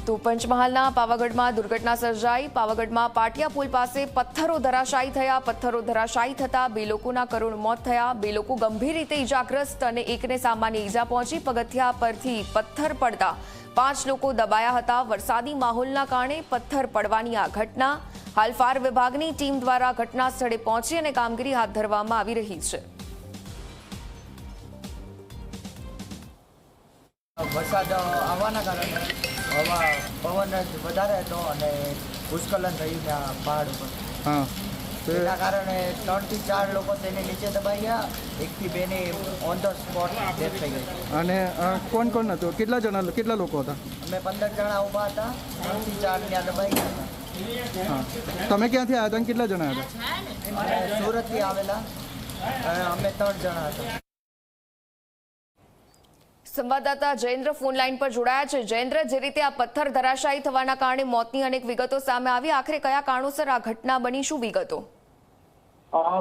તો પંચમહાલના પાવાગઢમાં દુર્ઘટના સર્જાઈ। પાવાગઢમાં પાટિયા પુલ પાસે પથ્થરો ધરાશાયી થયા। પથ્થરો ધરાશાયી થતા 2 લોકોના કરુણ મોત થયા। 2 લોકો ગંભીર રીતે ઈજાગ્રસ્ત અને એકને સામાન્ય ઈજા પહોંચી। પગથિયા પરથી પથ્થર પડતા 5 લોકો દબાયા હતા। વરસાદી માહોલના કારણે પથ્થર પડવાની આ ઘટના। હાલ ફાયર વિભાગની ટીમ દ્વારા ઘટના સ્થળે પહોંચી અને કામગીરી હાથ ધરવામાં આવી રહી છે। વરસાદ આવવાના કારણે હવા પવન વધારે હતો અને ભૂસ્ખલન થયું ત્યાં પહાડ ઉપર। એના કારણે 3 થી 4 લોકો તેને નીચે દબાઈ ગયા। 1 થી 2 ની ઓન ધ સ્પોટ ડેથ થઈ ગઈ। અને કોણ કોણ હતો? કેટલા લોકો હતા? અમે 15 જણા ઊભા હતા। 3 થી 4 ત્યાં દબાઈ ગયા। હા, તમે ક્યાંથી આવ્યા હતા અને કેટલા જણા હતા? અમે સુરતથી આવેલા અમે 3 જણા હતા। સંવાદદાતા જયેન્દ્ર ફોન લાઈન પર જોડાયા છે। જયેન્દ્ર, જે રીતે આ પથ્થર ધરાશાયી થવાના કારણે મોતની અનેક વિગતો સામે આવી, આખરે કયા કારણોસર આ ઘટના બની, શું વિગતો?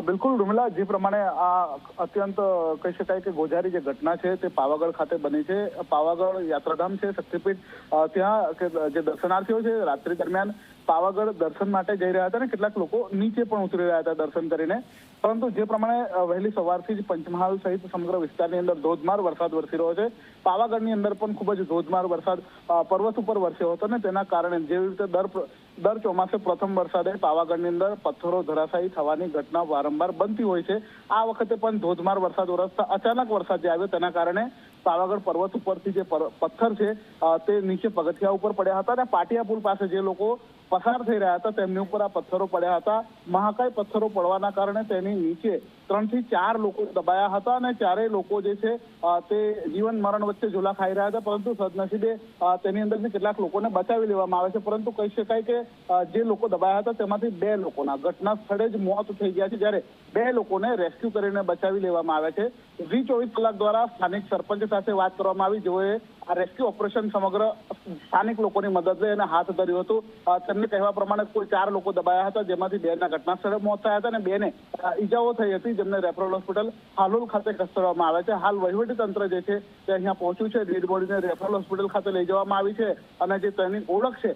બિલકુલ રૂમિલા, જે પ્રમાણે આ અત્યંત કહી શકાય કે ગોઝારી જે ઘટના છે તે પાવાગઢ ખાતે બની છે। પાવાગઢ યાત્રાધામ છે, શક્તિપીઠ, ત્યાં જે દર્શનાર્થીઓ છે રાત્રિ દરમિયાન પાવાગઢ દર્શન માટે જઈ રહ્યા હતા અને કેટલાક લોકો નીચે પણ ઉતરી રહ્યા હતા દર્શન કરીને। પરંતુ જે પ્રમાણે વહેલી સવારથી જ પંચમહાલ સહિત સમગ્ર વિસ્તારની અંદર ધોધમાર વરસાદ વરસી રહ્યો છે। પાવાગઢની અંદર પણ ખૂબ જ ધોધમાર વરસાદ પર્વત ઉપર વરસ્યો હતો ને તેના કારણે જેવી રીતે દર ચોમાસે પ્રથમ વરસાદે પાવાગઢની અંદર પથ્થરો ધરાશાયી થવાની ઘટના વારંવાર બનતી હોય છે। આ વખતે પણ ધોધમાર વરસાદ વરસતા અચાનક વરસાદ જે આવ્યો તેના કારણે પાવાગઢ પર્વત ઉપરથી જે પથ્થર છે તે નીચે પગથિયા ઉપર પડ્યા હતા અને પાટિયા પુલ પાસે જે લોકો પસાર થઈ રહ્યા હતા તેમની ઉપર આ પથ્થરો પડ્યા હતા। મહાકાય પથ્થરો પડવાના કારણે તેની નીચે 3 થી 4 લોકો દબાયા હતા અને 4 લોકો જે છે તે જીવન મરણ વચ્ચે ઝોલા ખાઈ રહ્યા હતા। પરંતુ સદનસીબે તેની અંદરથી કેટલાક લોકોને બચાવી લેવામાં આવે છે। પરંતુ કહી શકાય કે જે લોકો દબાયા હતા તેમાંથી 2 લોકોના ઘટના સ્થળે જ મોત થઈ ગયા છે, જ્યારે 2 લોકોને રેસ્ક્યુ કરીને બચાવી લેવામાં આવ્યા છે। 24 કલાક દ્વારા સ્થાનિક સરપંચ સાથે વાત કરવામાં આવી, જેઓએ આ રેસ્ક્યુ ઓપરેશન સમગ્ર સ્થાનિક લોકોની મદદ લઈ અને હાથ ધર્યું હતું। તેમને કહેવા પ્રમાણે કુલ 4 લોકો દબાયા હતા, જેમાંથી 2ના ઘટના સ્થળે મોત થયા હતા અને 2ને ઈજાઓ થઈ હતી, જેમને રેફરલ હોસ્પિટલ હાલોલ ખાતે ખસેડવામાં આવ્યા છે। હાલ વહીવટી તંત્ર જે છે તે અહીંયા પહોંચ્યું છે। ડેડ બોડીને રેફરલ હોસ્પિટલ ખાતે લઈ જવામાં આવી છે અને જે તેની ઓળખ છે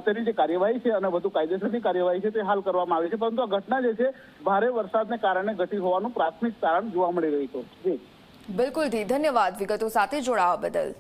તેની જે કાર્યવાહી છે અને વધુ કાયદેસરની કાર્યવાહી છે તે હાલ કરવામાં આવી છે। પરંતુ આ ઘટના જે છે ભારે વરસાદને કારણે ઘટી હોવાનું પ્રાથમિક તારણ જોવા મળી રહ્યું છે। બિલકુલ જી, ધન્યવાદ વિગતો સાથે જોડાવા બદલ।